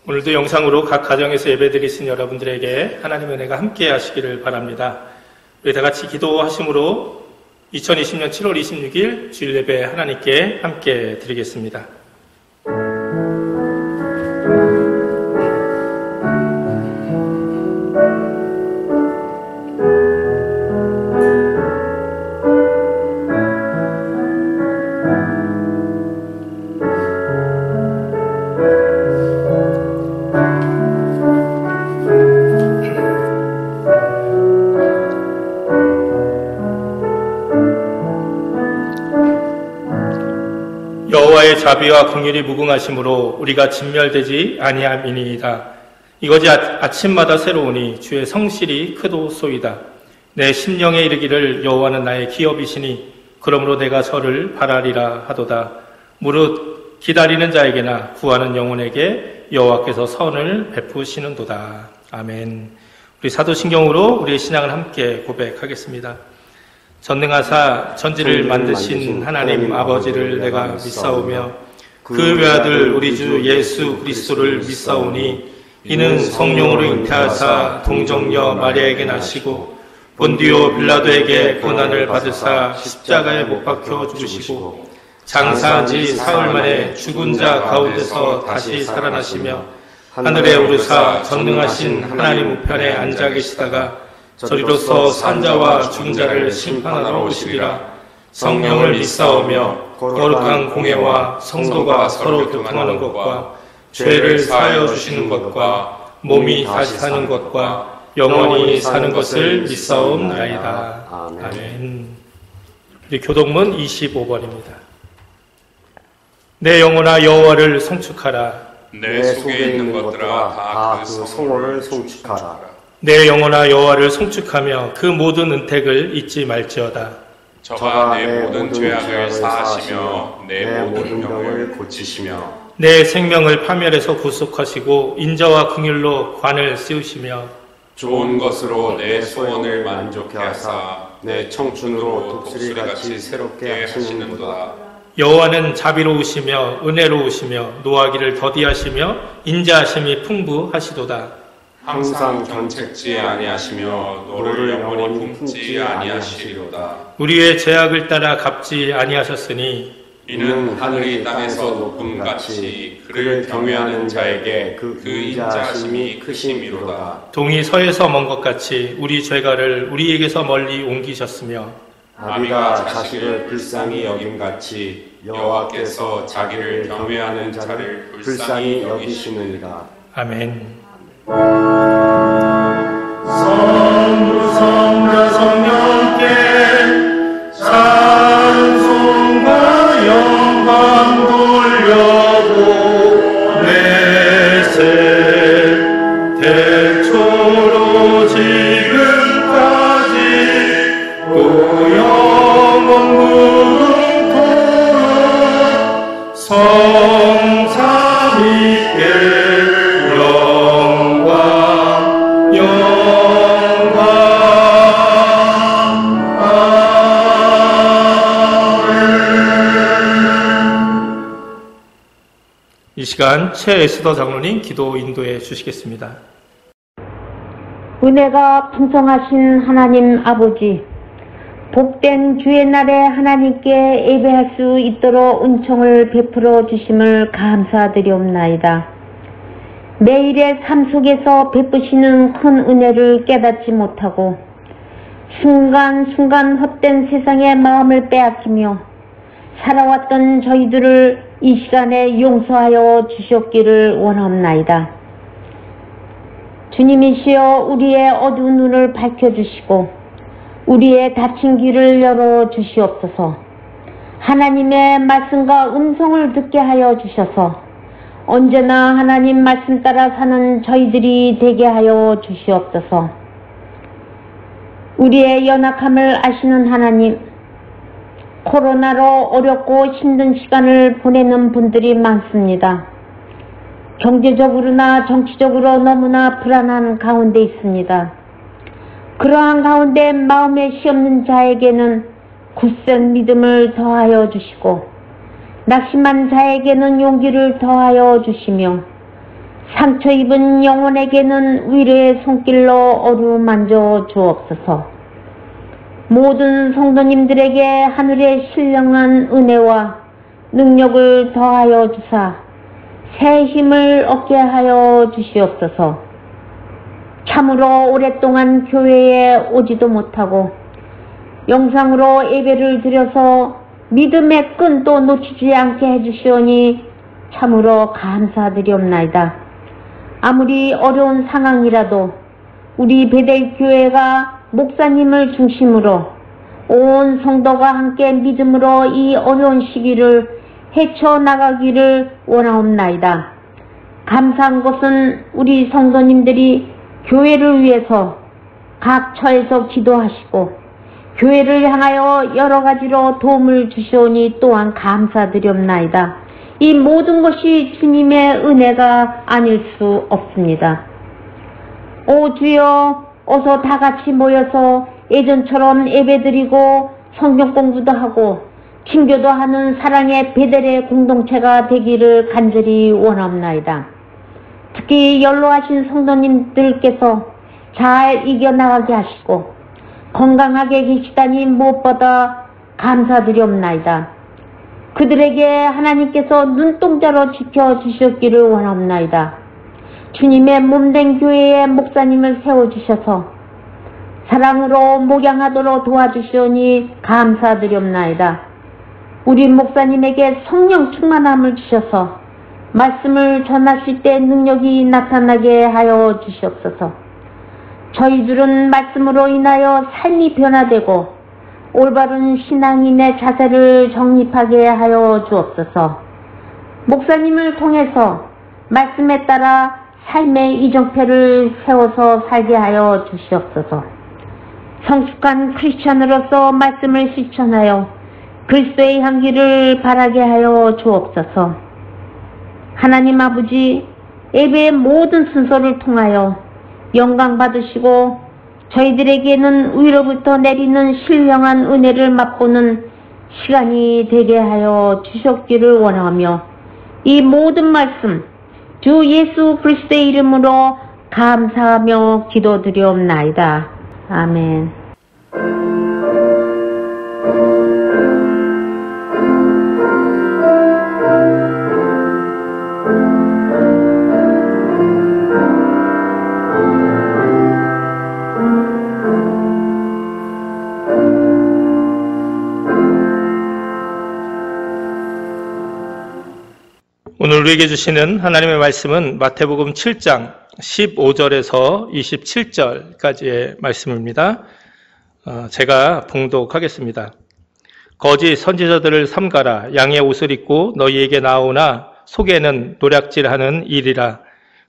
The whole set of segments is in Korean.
오늘도 영상으로 각 가정에서 예배드리신 여러분들에게 하나님의 은혜가 함께 하시기를 바랍니다. 우리 다 같이 기도하심으로 2020년 7월 26일 주일 예배 하나님께 함께 드리겠습니다. 여호와의 자비와 긍휼이 무궁하심으로 우리가 진멸되지 아니함이니이다. 이것이 아침마다 새로우니 주의 성실이 크도소이다. 내 심령에 이르기를 여호와는 나의 기업이시니 그러므로 내가 저를 바라리라 하도다. 무릇 기다리는 자에게나 구하는 영혼에게 여호와께서 선을 베푸시는도다. 아멘. 우리 사도신경으로 우리의 신앙을 함께 고백하겠습니다. 전능하사 천지를 만드신 하나님 아버지를 내가 믿사오며 그 외아들 우리 주 예수 그리스도를 믿사오니 이는 성령으로 잉태하사 동정녀 마리아에게 나시고 본디오 빌라도에게 고난을 받으사 십자가에 못 박혀 죽으시고 장사한 지 사흘 만에 죽은 자 가운데서 다시 살아나시며 하늘에 오르사 전능하신 하나님 우편에 앉아 계시다가 저리로서 산자와 죽은 자를 심판하러 오시리라. 성령을 믿사오며 거룩한 공회와 성도가 서로 교통하는 것과 죄를 사하여 주시는 것과 몸이 다시 사는 것과 영원히 사는 것을 믿사옵나이다. 아멘. 우리 교동문 25번입니다. 내 영혼아 여호와를 송축하라. 내 속에 있는 것들아 다 그 성호를 송축하라. 내 영혼아 여호와를 송축하며 그 모든 은택을 잊지 말지어다. 저가 내 모든 죄악을 사하시며 내 모든 병을 고치시며 내 생명을 파멸에서 구속하시고 인자와 긍휼로 관을 씌우시며 좋은 것으로 내 소원을 만족해 하사 내 청춘으로 독수리같이 새롭게 하시는도다. 여호와는 자비로우시며 은혜로우시며 노하기를 더디하시며 인자하심이 풍부하시도다. 항상 견책지 아니하시며 너를 영원히 품지 아니하시리로다. 우리의 죄악을 따라 갚지 아니하셨으니 이는 하늘이 땅에서 높음같이 그를 경외하는 자에게 그 인자하심이 크심이로다. 동이 서에서 먼 것 같이 우리 죄가를 우리에게서 멀리 옮기셨으며 아비가 자식을 불쌍히 여김같이 여호와께서 자기를 경외하는 자를 불쌍히 여기시느니라. 아멘. 성부 성자 성령께 찬송과 영광 돌려고 내세 태초로 지금까지 또 영원토록 성삼위께 이 시간 최에스더 장로님 기도 인도해 주시겠습니다. 은혜가 풍성하신 하나님 아버지, 복된 주의 날에 하나님께 예배할 수 있도록 은총을 베풀어 주심을 감사드리옵나이다. 매일의 삶 속에서 베푸시는 큰 은혜를 깨닫지 못하고 순간순간 헛된 세상에 마음을 빼앗기며 살아왔던 저희들을 이 시간에 용서하여 주셨기를 원하옵나이다. 주님이시여 우리의 어두운 눈을 밝혀주시고 우리의 닫힌 귀를 열어주시옵소서. 하나님의 말씀과 음성을 듣게 하여 주셔서 언제나 하나님 말씀 따라 사는 저희들이 되게 하여 주시옵소서. 우리의 연약함을 아시는 하나님, 코로나로 어렵고 힘든 시간을 보내는 분들이 많습니다. 경제적으로나 정치적으로 너무나 불안한 가운데 있습니다. 그러한 가운데 마음에 쉬없는 자에게는 굳센 믿음을 더하여 주시고 낙심한 자에게는 용기를 더하여 주시며 상처 입은 영혼에게는 위로의 손길로 어루만져 주옵소서. 모든 성도님들에게 하늘의 신령한 은혜와 능력을 더하여 주사 새 힘을 얻게 하여 주시옵소서. 참으로 오랫동안 교회에 오지도 못하고 영상으로 예배를 드려서 믿음의 끈도 놓치지 않게 해주시오니 참으로 감사드리옵나이다. 아무리 어려운 상황이라도 우리 베델교회가 목사님을 중심으로 온 성도가 함께 믿음으로 이 어려운 시기를 헤쳐나가기를 원하옵나이다. 감사한 것은 우리 성도님들이 교회를 위해서 각 처에서 기도하시고 교회를 향하여 여러 가지로 도움을 주시오니 또한 감사드리옵나이다. 이 모든 것이 주님의 은혜가 아닐 수 없습니다. 오 주여, 어서 다 같이 모여서 예전처럼 예배드리고 성경 공부도 하고 친교도 하는 사랑의 베델의 공동체가 되기를 간절히 원합나이다. 특히 연로하신 성도님들께서 잘 이겨나가게 하시고 건강하게 계시다니 무엇보다 감사드리옵나이다. 그들에게 하나님께서 눈동자로 지켜주셨기를 원합나이다. 주님의 몸된 교회의 목사님을 세워주셔서 사랑으로 목양하도록 도와주시오니 감사드리옵나이다. 우리 목사님에게 성령 충만함을 주셔서 말씀을 전하실 때 능력이 나타나게 하여 주시옵소서. 저희들은 말씀으로 인하여 삶이 변화되고 올바른 신앙인의 자세를 정립하게 하여 주옵소서. 목사님을 통해서 말씀에 따라 삶의 이정표를 세워서 살게 하여 주시옵소서. 성숙한 크리스천으로서 말씀을 실천하여 그리스도의 향기를 바라게 하여 주옵소서. 하나님 아버지, 예배의 모든 순서를 통하여 영광 받으시고 저희들에게는 위로부터 내리는 신령한 은혜를 맛보는 시간이 되게 하여 주셨기를 원하며 이 모든 말씀 주 예수 그리스도의 이름으로 감사하며 기도드리옵나이다. 아멘. 오늘 우리에게 주시는 하나님의 말씀은 마태복음 7장 15절에서 27절까지의 말씀입니다. 제가 봉독하겠습니다. 거짓 선지자들을 삼가라. 양의 옷을 입고 너희에게 나오나 속에는 노략질하는 일이라.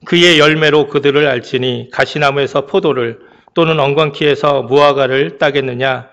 그의 열매로 그들을 알지니 가시나무에서 포도를 또는 엉겅퀴에서 무화과를 따겠느냐.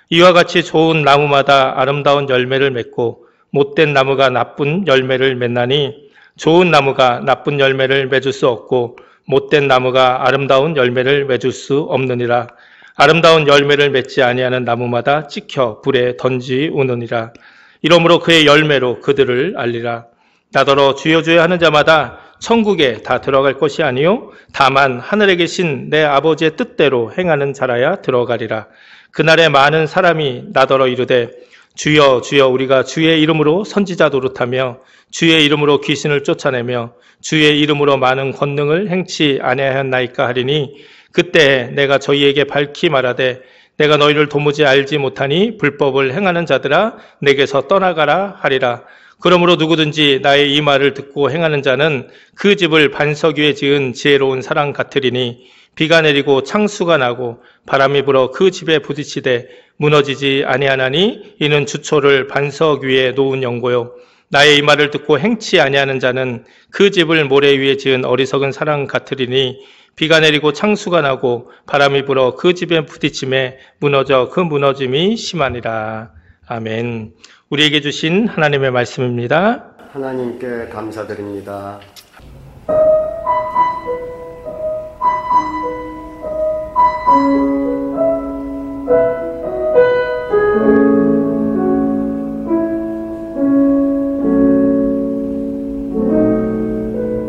이와 같이 좋은 나무마다 아름다운 열매를 맺고 못된 나무가 나쁜 열매를 맺나니 좋은 나무가 나쁜 열매를 맺을 수 없고 못된 나무가 아름다운 열매를 맺을 수 없느니라. 아름다운 열매를 맺지 아니하는 나무마다 찍혀 불에 던지우느니라. 이러므로 그의 열매로 그들을 알리라. 나더러 주여 주여 하는 자마다 천국에 다 들어갈 것이 아니요 다만 하늘에 계신 내 아버지의 뜻대로 행하는 자라야 들어가리라. 그날에 많은 사람이 나더러 이르되 주여 주여 우리가 주의 이름으로 선지자 노릇하며 주의 이름으로 귀신을 쫓아내며 주의 이름으로 많은 권능을 행치 아니하였나이까 하리니 그때 내가 저희에게 밝히 말하되 내가 너희를 도무지 알지 못하니 불법을 행하는 자들아 내게서 떠나가라 하리라. 그러므로 누구든지 나의 이 말을 듣고 행하는 자는 그 집을 반석 위에 지은 지혜로운 사람 같으리니 비가 내리고 창수가 나고 바람이 불어 그 집에 부딪히되 무너지지 아니하나니 이는 주초를 반석 위에 놓은 연고요. 나의 이 말을 듣고 행치 아니하는 자는 그 집을 모래 위에 지은 어리석은 사람 같으리니 비가 내리고 창수가 나고 바람이 불어 그 집에 부딪힘에 무너져 그 무너짐이 심하니라. 아멘. 우리에게 주신 하나님의 말씀입니다. 하나님께 감사드립니다.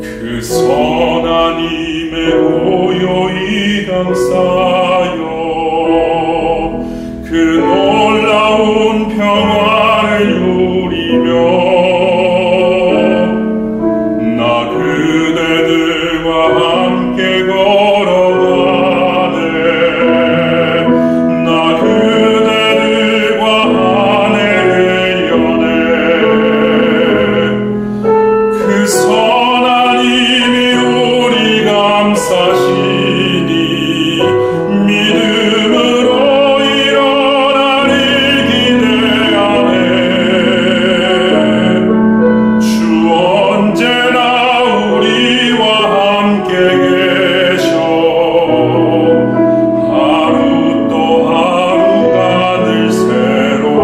그 감싸요. 그 놀라운 평화를 누리며 나 그대들과 함께 걸어가네. 나 그대들과 하늘을 여네. 그 선한 힘이 우리 감싸시니 믿음으로 일어나리 기대하네. 주 언제나 우리와 함께 계셔. 하루 또 하루가 늘 새로워.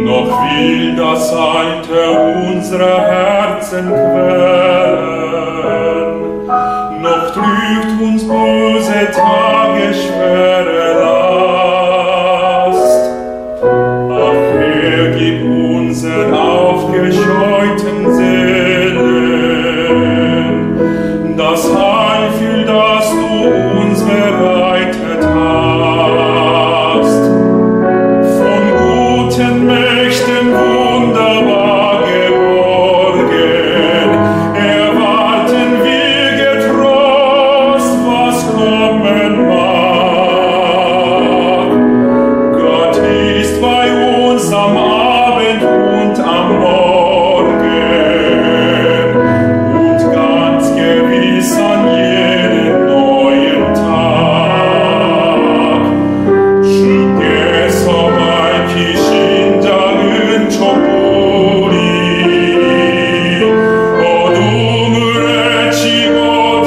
Noch will das Alte unserer Herzen quälen, noch trügt uns böse Tage schwere Last. Ach, vergib unseren aufgescheuten Seelen das Heil, für das du uns bereitet hast. Von guten Mächten wunderbar geborgen, erwarten wir getrost, was kommen mag. Gott ist bei uns am Abend und am Morgen und ganz gewiss an jedem neuen Tag. 주께서 밝히신 작은 촛불이 어둠을 헤치고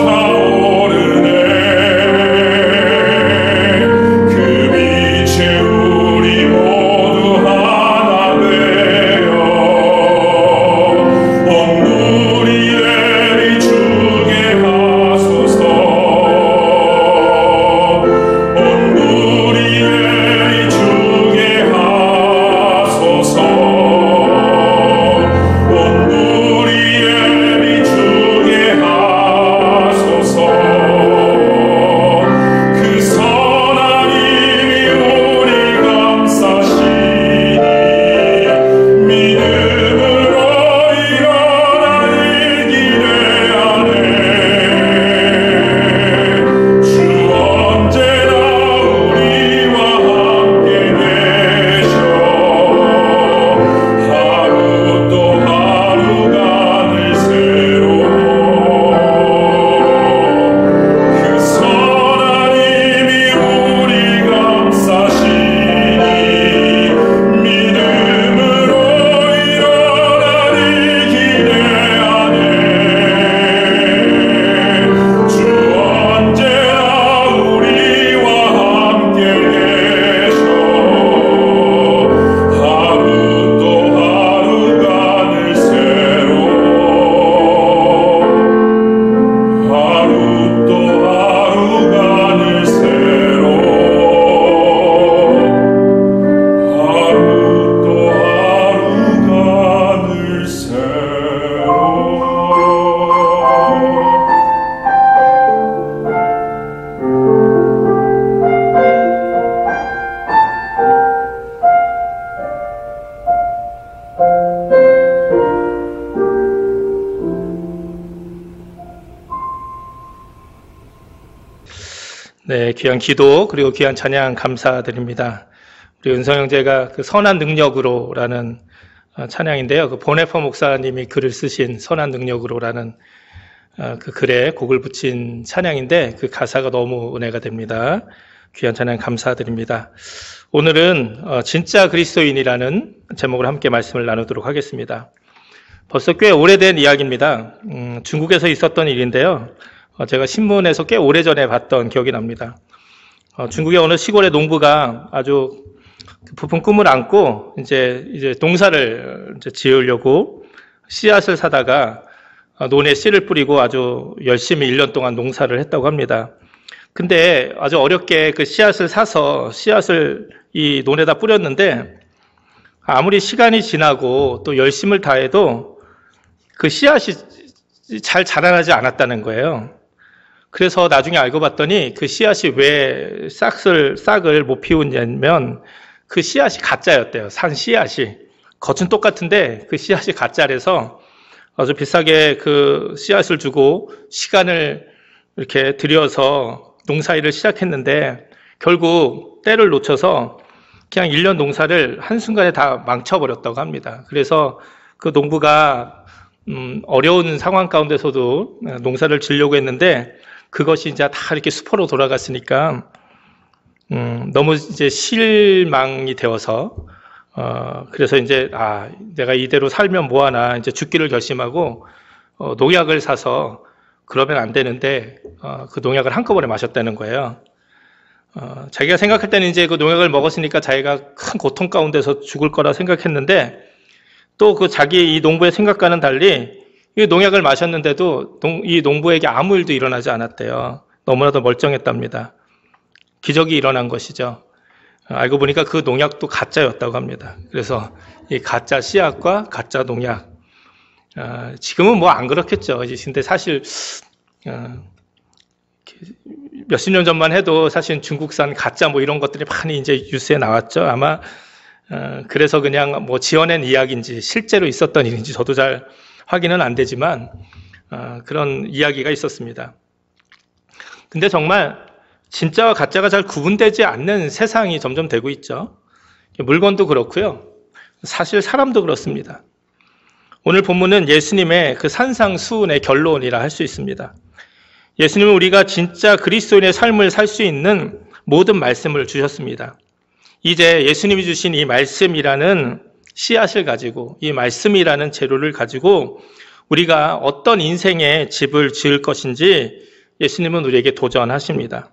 타오르네. 그 빛에 우리 모두 하나 되어 온 무리에 비추게 하소서. 온 무리에 비추게 하소서. 온 무리에 비추게 하소서. 그 선한 힘이 우리 감싸시니 믿음으로 일어나길 기대하네. 주 언제나 우리와 함께 계셔. 하루 또 하루가 늘 새로워. 그 선한 힘이 우리 감싸시니 믿음으로 일어나리 기대하네. 주 언제나 우리와 함께 계셔. 하루 또 하루가 늘 새로워. 하루 또 하루가 늘 새로워. 하루 또 하루가 늘 새로워. 네, 귀한 기도 그리고 귀한 찬양 감사드립니다. 우리 은성 형제가 그 선한 능력으로라는 찬양인데요. 그 보네퍼 목사님이 글을 쓰신 선한 능력으로라는 그 글에 곡을 붙인 찬양인데 그 가사가 너무 은혜가 됩니다. 귀한 찬양 감사드립니다. 오늘은 진짜 그리스도인이라는 제목으로 함께 말씀을 나누도록 하겠습니다. 벌써 꽤 오래된 이야기입니다. 중국에서 있었던 일인데요. 제가 신문에서 꽤 오래전에 봤던 기억이 납니다. 중국의 어느 시골의 농부가 아주 부푼 꿈을 안고 이제 농사를 지으려고 씨앗을 사다가 논에 씨를 뿌리고 아주 열심히 1년 동안 농사를 했다고 합니다. 근데 아주 어렵게 그 씨앗을 사서 씨앗을 이 논에다 뿌렸는데 아무리 시간이 지나고 또 열심을 다해도 그 씨앗이 잘 자라나지 않았다는 거예요. 그래서 나중에 알고 봤더니 그 씨앗이 왜 싹을 못 피우냐면 그 씨앗이 가짜였대요. 산 씨앗이. 겉은 똑같은데 그 씨앗이 가짜라서 아주 비싸게 그 씨앗을 주고 시간을 이렇게 들여서 농사일을 시작했는데 결국 때를 놓쳐서 그냥 1년 농사를 한순간에 다 망쳐버렸다고 합니다. 그래서 그 농부가 어려운 상황 가운데서도 농사를 지으려고 했는데 그것이 이제 다 이렇게 수포로 돌아갔으니까 너무 이제 실망이 되어서 그래서 이제 내가 이대로 살면 뭐하나 이제 죽기를 결심하고 농약을 사서 그러면 안 되는데 그 농약을 한꺼번에 마셨다는 거예요. 자기가 생각할 때는 이제 그 농약을 먹었으니까 자기가 큰 고통 가운데서 죽을 거라 생각했는데 또 그 자기 이 농부의 생각과는 달리 이 농약을 마셨는데도 이 농부에게 아무 일도 일어나지 않았대요. 너무나도 멀쩡했답니다. 기적이 일어난 것이죠. 알고 보니까 그 농약도 가짜였다고 합니다. 그래서 이 가짜 씨앗과 가짜 농약. 지금은 뭐 안 그렇겠죠. 근데 사실 몇십 년 전만 해도 사실 중국산 가짜 뭐 이런 것들이 많이 이제 뉴스에 나왔죠. 아마 그래서 그냥 뭐 지어낸 이야기인지 실제로 있었던 일인지 저도 잘 확인은 안 되지만 그런 이야기가 있었습니다. 근데 정말 진짜와 가짜가 잘 구분되지 않는 세상이 점점 되고 있죠. 물건도 그렇고요. 사실 사람도 그렇습니다. 오늘 본문은 예수님의 그 산상수훈의 결론이라 할 수 있습니다. 예수님은 우리가 진짜 그리스도인의 삶을 살 수 있는 모든 말씀을 주셨습니다. 이제 예수님이 주신 이 말씀이라는 씨앗을 가지고 이 말씀이라는 재료를 가지고 우리가 어떤 인생의 집을 지을 것인지 예수님은 우리에게 도전하십니다.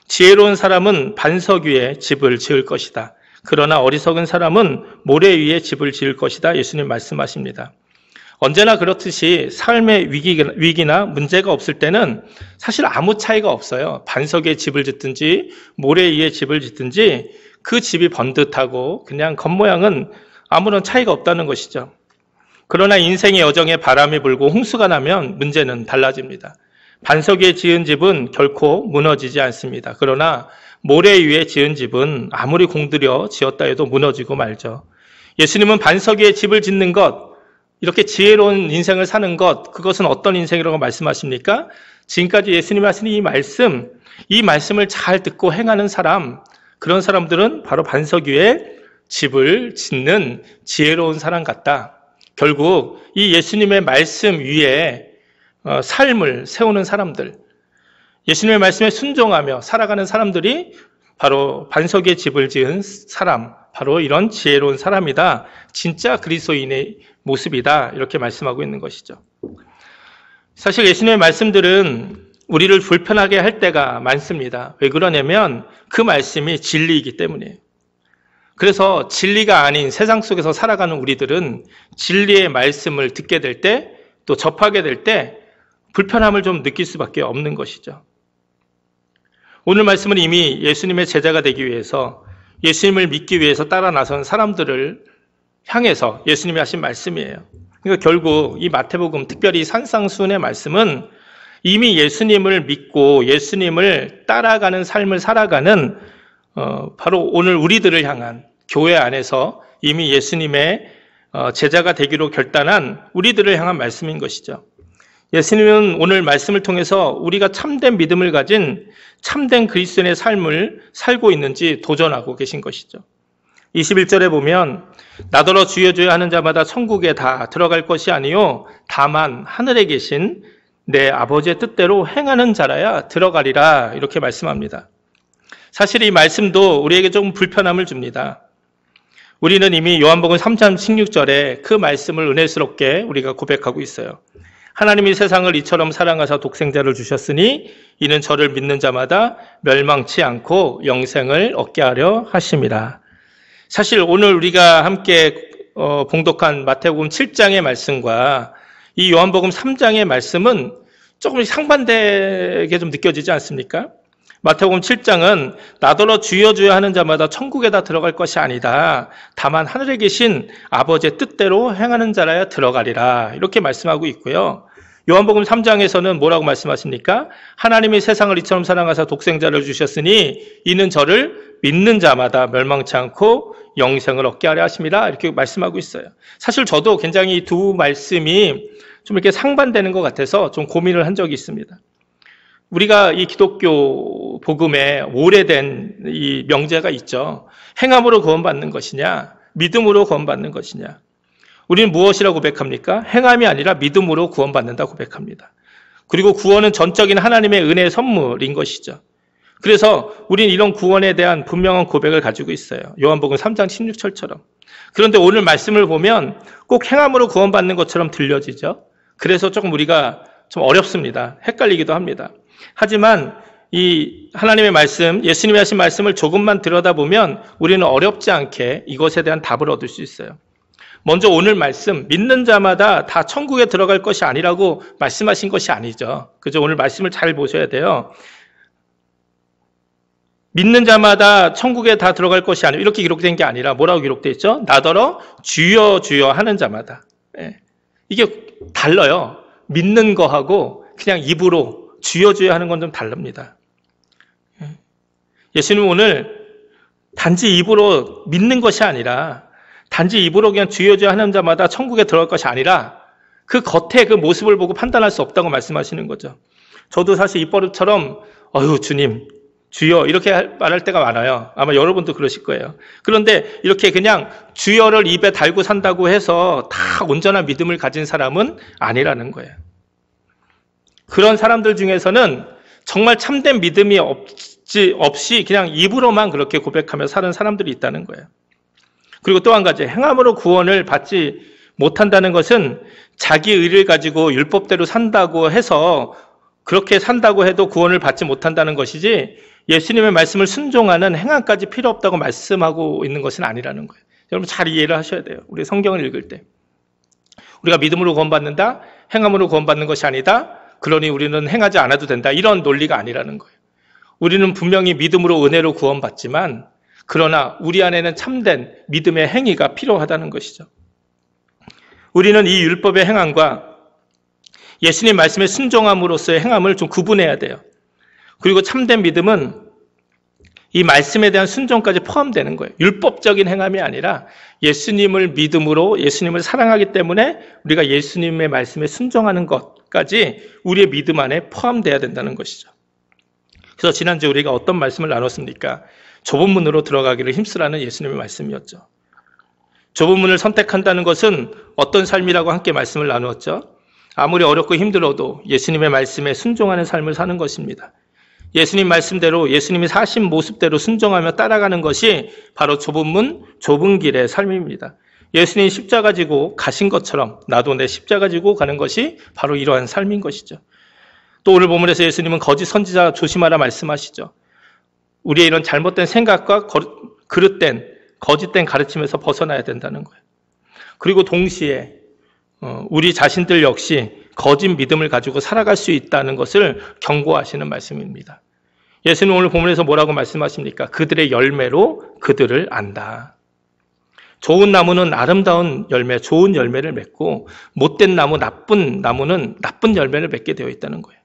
지혜로운 사람은 반석 위에 집을 지을 것이다. 그러나 어리석은 사람은 모래 위에 집을 지을 것이다. 예수님 말씀하십니다. 언제나 그렇듯이 삶의 위기나 문제가 없을 때는 사실 아무 차이가 없어요. 반석 위에 집을 짓든지 모래 위에 집을 짓든지 그 집이 번듯하고 그냥 겉모양은 아무런 차이가 없다는 것이죠. 그러나 인생의 여정에 바람이 불고 홍수가 나면 문제는 달라집니다. 반석 위에 지은 집은 결코 무너지지 않습니다. 그러나 모래 위에 지은 집은 아무리 공들여 지었다 해도 무너지고 말죠. 예수님은 반석 위에 집을 짓는 것, 이렇게 지혜로운 인생을 사는 것, 그것은 어떤 인생이라고 말씀하십니까? 지금까지 예수님이 하신 이 말씀을 잘 듣고 행하는 사람, 그런 사람들은 바로 반석 위에 집을 짓는 지혜로운 사람 같다. 결국 이 예수님의 말씀 위에 삶을 세우는 사람들, 예수님의 말씀에 순종하며 살아가는 사람들이 바로 반석 위에 집을 지은 사람, 바로 이런 지혜로운 사람이다. 진짜 그리스도인의 모습이다. 이렇게 말씀하고 있는 것이죠. 사실 예수님의 말씀들은 우리를 불편하게 할 때가 많습니다. 왜 그러냐면 그 말씀이 진리이기 때문이에요. 그래서 진리가 아닌 세상 속에서 살아가는 우리들은 진리의 말씀을 듣게 될 때, 또 접하게 될 때 불편함을 좀 느낄 수밖에 없는 것이죠. 오늘 말씀은 이미 예수님의 제자가 되기 위해서, 예수님을 믿기 위해서 따라 나선 사람들을 향해서 예수님이 하신 말씀이에요. 그러니까 결국 이 마태복음, 특별히 산상수훈의 말씀은 이미 예수님을 믿고 예수님을 따라가는 삶을 살아가는 바로 오늘 우리들을 향한, 교회 안에서 이미 예수님의 제자가 되기로 결단한 우리들을 향한 말씀인 것이죠. 예수님은 오늘 말씀을 통해서 우리가 참된 믿음을 가진 참된 그리스도인의 삶을 살고 있는지 도전하고 계신 것이죠. 21절에 보면 나더러 주여 주여 하는 자마다 천국에 다 들어갈 것이 아니요 다만 하늘에 계신 내 아버지의 뜻대로 행하는 자라야 들어가리라, 이렇게 말씀합니다. 사실 이 말씀도 우리에게 좀 불편함을 줍니다. 우리는 이미 요한복음 3장 16절에 그 말씀을 은혜스럽게 우리가 고백하고 있어요. 하나님이 세상을 이처럼 사랑하사 독생자를 주셨으니 이는 저를 믿는 자마다 멸망치 않고 영생을 얻게 하려 하심이라. 사실 오늘 우리가 함께 봉독한 마태복음 7장의 말씀과 이 요한복음 3장의 말씀은 조금씩 상반되게 좀 느껴지지 않습니까? 마태복음 7장은 나더러 주여 주여 하는 자마다 천국에다 들어갈 것이 아니다. 다만 하늘에 계신 아버지의 뜻대로 행하는 자라야 들어가리라. 이렇게 말씀하고 있고요. 요한복음 3장에서는 뭐라고 말씀하십니까? 하나님이 세상을 이처럼 사랑하사 독생자를 주셨으니 이는 저를 믿는 자마다 멸망치 않고 영생을 얻게 하려 하심이라. 이렇게 말씀하고 있어요. 사실 저도 굉장히 이 두 말씀이 좀 이렇게 상반되는 것 같아서 좀 고민을 한 적이 있습니다. 우리가 이 기독교 복음에 오래된 이 명제가 있죠. 행함으로 구원받는 것이냐, 믿음으로 구원받는 것이냐. 우리는 무엇이라고 고백합니까? 행함이 아니라 믿음으로 구원받는다 고백합니다. 그리고 구원은 전적인 하나님의 은혜의 선물인 것이죠. 그래서 우리는 이런 구원에 대한 분명한 고백을 가지고 있어요. 요한복음 3장 16절처럼. 그런데 오늘 말씀을 보면 꼭 행함으로 구원받는 것처럼 들려지죠. 그래서 조금 우리가 좀 어렵습니다. 헷갈리기도 합니다. 하지만 이 하나님의 말씀, 예수님이 하신 말씀을 조금만 들여다보면 우리는 어렵지 않게 이것에 대한 답을 얻을 수 있어요. 먼저 오늘 말씀, 믿는 자마다 다 천국에 들어갈 것이 아니라고 말씀하신 것이 아니죠. 그죠? 오늘 말씀을 잘 보셔야 돼요. 믿는 자마다 천국에 다 들어갈 것이 아니라 이렇게 기록된 게 아니라 뭐라고 기록되어 있죠? 나더러 주여 주여 하는 자마다. 이게 달라요. 믿는 거하고 그냥 입으로 주여 주여 하는 건 좀 다릅니다. 예수님은 오늘 단지 입으로 믿는 것이 아니라 단지 입으로 그냥 주여 주여 하는 자마다 천국에 들어갈 것이 아니라 그 겉에 그 모습을 보고 판단할 수 없다고 말씀하시는 거죠. 저도 사실 입버릇처럼 주님 주여 이렇게 말할 때가 많아요. 아마 여러분도 그러실 거예요. 그런데 이렇게 그냥 주여를 입에 달고 산다고 해서 다 온전한 믿음을 가진 사람은 아니라는 거예요. 그런 사람들 중에서는 정말 참된 믿음이 없이 그냥 입으로만 그렇게 고백하며 사는 사람들이 있다는 거예요. 그리고 또 한 가지, 행함으로 구원을 받지 못한다는 것은 자기 의를 가지고 율법대로 산다고 해서 그렇게 산다고 해도 구원을 받지 못한다는 것이지 예수님의 말씀을 순종하는 행함까지 필요 없다고 말씀하고 있는 것은 아니라는 거예요. 여러분 잘 이해를 하셔야 돼요. 우리 성경을 읽을 때. 우리가 믿음으로 구원받는다, 행함으로 구원받는 것이 아니다, 그러니 우리는 행하지 않아도 된다. 이런 논리가 아니라는 거예요. 우리는 분명히 믿음으로 은혜로 구원받지만 그러나 우리 안에는 참된 믿음의 행위가 필요하다는 것이죠. 우리는 이 율법의 행함과 예수님 말씀에 순종함으로써의 행함을 좀 구분해야 돼요. 그리고 참된 믿음은 이 말씀에 대한 순종까지 포함되는 거예요. 율법적인 행함이 아니라 예수님을 믿음으로 예수님을 사랑하기 때문에 우리가 예수님의 말씀에 순종하는 것까지 우리의 믿음 안에 포함되어야 된다는 것이죠. 그래서 지난주에 우리가 어떤 말씀을 나눴습니까? 좁은 문으로 들어가기를 힘쓰라는 예수님의 말씀이었죠. 좁은 문을 선택한다는 것은 어떤 삶이라고 함께 말씀을 나누었죠. 아무리 어렵고 힘들어도 예수님의 말씀에 순종하는 삶을 사는 것입니다. 예수님 말씀대로 예수님이 사신 모습대로 순종하며 따라가는 것이 바로 좁은 문, 좁은 길의 삶입니다. 예수님이 십자가 지고 가신 것처럼 나도 내 십자가 지고 가는 것이 바로 이러한 삶인 것이죠. 또 오늘 본문에서 예수님은 거짓 선지자 조심하라 말씀하시죠. 우리의 이런 잘못된 생각과 그릇된 거짓된 가르침에서 벗어나야 된다는 거예요. 그리고 동시에 우리 자신들 역시 거짓 믿음을 가지고 살아갈 수 있다는 것을 경고하시는 말씀입니다. 예수님 오늘 본문에서 뭐라고 말씀하십니까? 그들의 열매로 그들을 안다. 좋은 나무는 아름다운 열매, 좋은 열매를 맺고 못된 나무, 나쁜 나무는 나쁜 열매를 맺게 되어 있다는 거예요.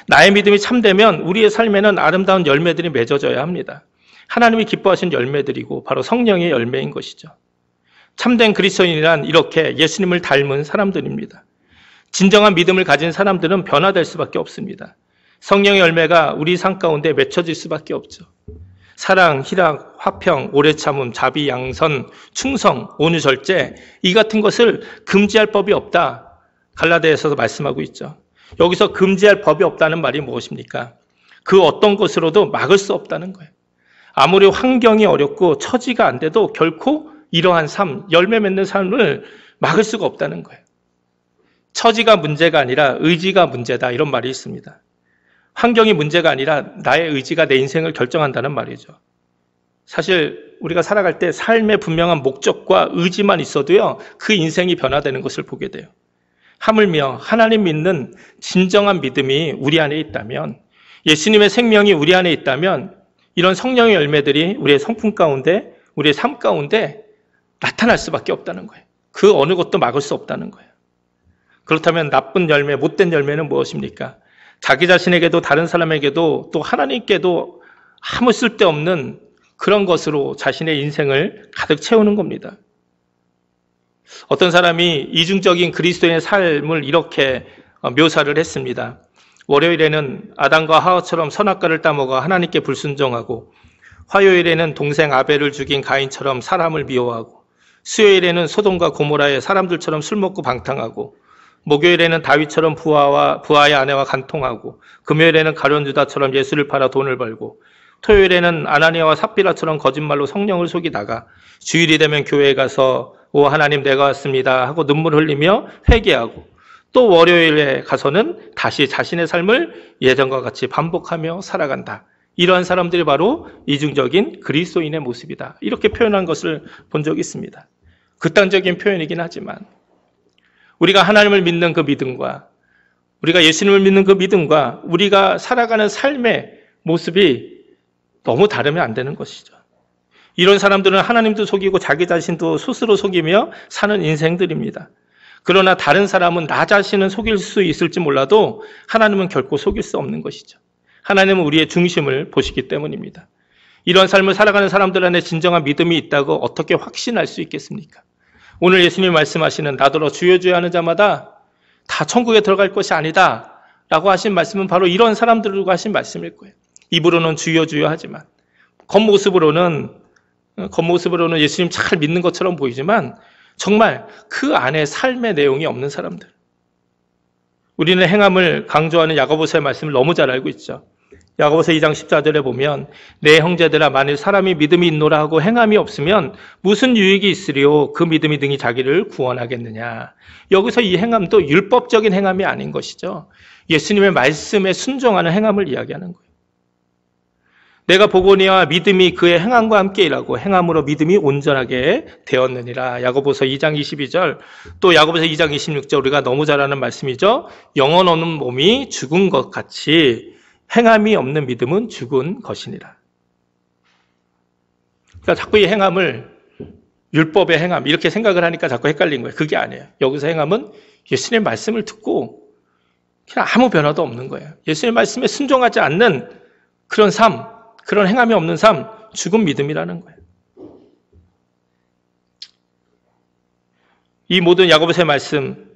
나의 믿음이 참되면 우리의 삶에는 아름다운 열매들이 맺어져야 합니다. 하나님이 기뻐하신 열매들이고 바로 성령의 열매인 것이죠. 참된 그리스도인이란 이렇게 예수님을 닮은 사람들입니다. 진정한 믿음을 가진 사람들은 변화될 수밖에 없습니다. 성령의 열매가 우리 삶 가운데 맺혀질 수밖에 없죠. 사랑, 희락, 화평, 오래 참음, 자비, 양선, 충성, 온유, 절제 이 같은 것을 금지할 법이 없다. 갈라디아서도 말씀하고 있죠. 여기서 금지할 법이 없다는 말이 무엇입니까? 그 어떤 것으로도 막을 수 없다는 거예요. 아무리 환경이 어렵고 처지가 안 돼도 결코 이러한 삶, 열매 맺는 삶을 막을 수가 없다는 거예요. 처지가 문제가 아니라 의지가 문제다 이런 말이 있습니다. 환경이 문제가 아니라 나의 의지가 내 인생을 결정한다는 말이죠. 사실 우리가 살아갈 때 삶의 분명한 목적과 의지만 있어도요 그 인생이 변화되는 것을 보게 돼요. 하물며 하나님 믿는 진정한 믿음이 우리 안에 있다면 예수님의 생명이 우리 안에 있다면 이런 성령의 열매들이 우리의 성품 가운데, 우리의 삶 가운데 나타날 수밖에 없다는 거예요. 그 어느 것도 막을 수 없다는 거예요. 그렇다면 나쁜 열매, 못된 열매는 무엇입니까? 자기 자신에게도 다른 사람에게도 또 하나님께도 아무 쓸데없는 그런 것으로 자신의 인생을 가득 채우는 겁니다. 어떤 사람이 이중적인 그리스도인의 삶을 이렇게 묘사를 했습니다. 월요일에는 아담과 하와처럼 선악과를 따먹어 하나님께 불순종하고, 화요일에는 동생 아벨을 죽인 가인처럼 사람을 미워하고, 수요일에는 소돔과 고모라의 사람들처럼 술 먹고 방탕하고, 목요일에는 다윗처럼 부하의 아내와 간통하고, 금요일에는 가룟 유다처럼 예수를 팔아 돈을 벌고, 토요일에는 아나니아와 삽비라처럼 거짓말로 성령을 속이다가, 주일이 되면 교회에 가서 오 하나님 내가 왔습니다 하고 눈물 흘리며 회개하고, 또 월요일에 가서는 다시 자신의 삶을 예전과 같이 반복하며 살아간다. 이러한 사람들이 바로 이중적인 그리스도인의 모습이다. 이렇게 표현한 것을 본 적이 있습니다. 극단적인 표현이긴 하지만 우리가 하나님을 믿는 그 믿음과, 우리가 예수님을 믿는 그 믿음과 우리가 살아가는 삶의 모습이 너무 다르면 안 되는 것이죠. 이런 사람들은 하나님도 속이고 자기 자신도 스스로 속이며 사는 인생들입니다. 그러나 다른 사람은 나 자신은 속일 수 있을지 몰라도 하나님은 결코 속일 수 없는 것이죠. 하나님은 우리의 중심을 보시기 때문입니다. 이런 삶을 살아가는 사람들 안에 진정한 믿음이 있다고 어떻게 확신할 수 있겠습니까? 오늘 예수님이 말씀하시는 나더러 주여 주여 하는 자마다 다 천국에 들어갈 것이 아니다 라고 하신 말씀은 바로 이런 사람들과 하신 말씀일 거예요. 입으로는 주여 주여 하지만 겉모습으로는 예수님 잘 믿는 것처럼 보이지만 정말 그 안에 삶의 내용이 없는 사람들. 우리는 행함을 강조하는 야고보서의 말씀을 너무 잘 알고 있죠. 야고보서 2장 14절에 보면 내 형제들아 만일 사람이 믿음이 있노라 하고 행함이 없으면 무슨 유익이 있으리요 그 믿음이 등이 자기를 구원하겠느냐. 여기서 이 행함도 율법적인 행함이 아닌 것이죠. 예수님의 말씀에 순종하는 행함을 이야기하는 거예요. 내가 보거니와 믿음이 그의 행함과 함께 일하고 행함으로 믿음이 온전하게 되었느니라. 야고보서 2장 22절, 또 야고보서 2장 26절 우리가 너무 잘 아는 말씀이죠. 영혼 없는 몸이 죽은 것 같이 행함이 없는 믿음은 죽은 것이니라. 그러니까 자꾸 이 행함을 율법의 행함 이렇게 생각을 하니까 자꾸 헷갈린 거예요. 그게 아니에요. 여기서 행함은 예수님의 말씀을 듣고 그냥 아무 변화도 없는 거예요. 예수님의 말씀에 순종하지 않는 그런 삶, 그런 행함이 없는 삶, 죽은 믿음이라는 거예요. 이 모든 야고보서의 말씀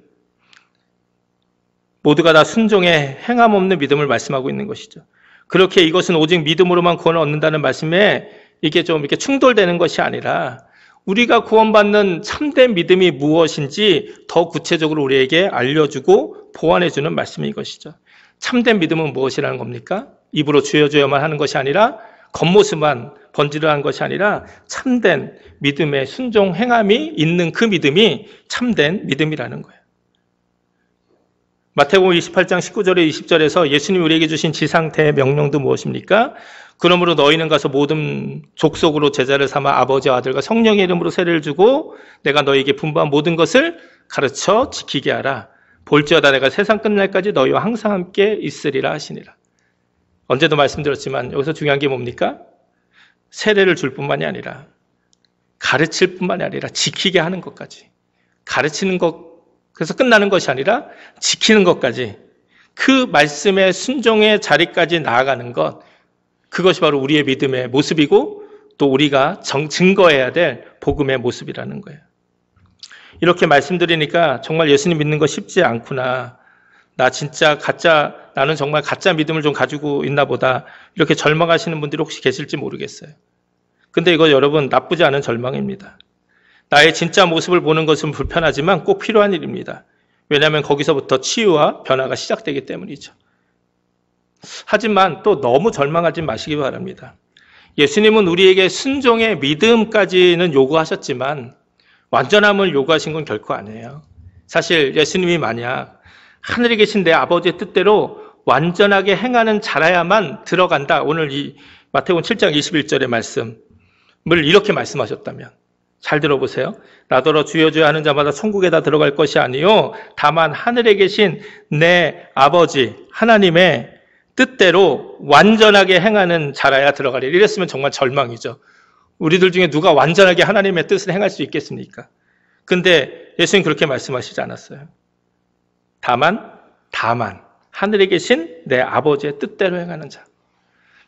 모두가 다 순종의 행함 없는 믿음을 말씀하고 있는 것이죠. 그렇게 이것은 오직 믿음으로만 구원을 얻는다는 말씀에 이게 좀 이렇게 충돌되는 것이 아니라 우리가 구원받는 참된 믿음이 무엇인지 더 구체적으로 우리에게 알려주고 보완해주는 말씀이 이것이죠. 참된 믿음은 무엇이라는 겁니까? 입으로 주여 주여만 하는 것이 아니라 겉모습만 번지르한 것이 아니라 참된 믿음의 순종 행함이 있는 그 믿음이 참된 믿음이라는 거예요. 마태복음 28장 19절에 20절에서 예수님이 우리에게 주신 지상태의 명령도 무엇입니까? 그러므로 너희는 가서 모든 족속으로 제자를 삼아 아버지와 아들과 성령의 이름으로 세례를 주고 내가 너희에게 분부한 모든 것을 가르쳐 지키게 하라. 볼지어다 내가 세상 끝날까지 너희와 항상 함께 있으리라 하시니라. 언제도 말씀드렸지만 여기서 중요한 게 뭡니까? 세례를 줄 뿐만이 아니라 가르칠 뿐만이 아니라 지키게 하는 것까지. 가르치는 것, 그래서 끝나는 것이 아니라 지키는 것까지. 그 말씀의 순종의 자리까지 나아가는 것, 그것이 바로 우리의 믿음의 모습이고 또 우리가 증거해야 될 복음의 모습이라는 거예요. 이렇게 말씀드리니까 정말 예수님 믿는 거 쉽지 않구나. 나는 정말 가짜 믿음을 좀 가지고 있나 보다. 이렇게 절망하시는 분들이 혹시 계실지 모르겠어요. 근데 이거 여러분 나쁘지 않은 절망입니다. 나의 진짜 모습을 보는 것은 불편하지만 꼭 필요한 일입니다. 왜냐하면 거기서부터 치유와 변화가 시작되기 때문이죠. 하지만 또 너무 절망하지 마시기 바랍니다. 예수님은 우리에게 순종의 믿음까지는 요구하셨지만 완전함을 요구하신 건 결코 아니에요. 사실 예수님이 만약 하늘에 계신 내 아버지의 뜻대로 완전하게 행하는 자라야만 들어간다. 오늘 이 마태복음 7장 21절의 말씀을 이렇게 말씀하셨다면 잘 들어보세요. 나더러 주여 주여 하는 자마다 천국에 다 들어갈 것이 아니요 다만 하늘에 계신 내 아버지 하나님의 뜻대로 완전하게 행하는 자라야 들어가리. 이랬으면 정말 절망이죠. 우리들 중에 누가 완전하게 하나님의 뜻을 행할 수 있겠습니까? 근데 예수님 그렇게 말씀하시지 않았어요. 다만 하늘에 계신 내 아버지의 뜻대로 행하는 자.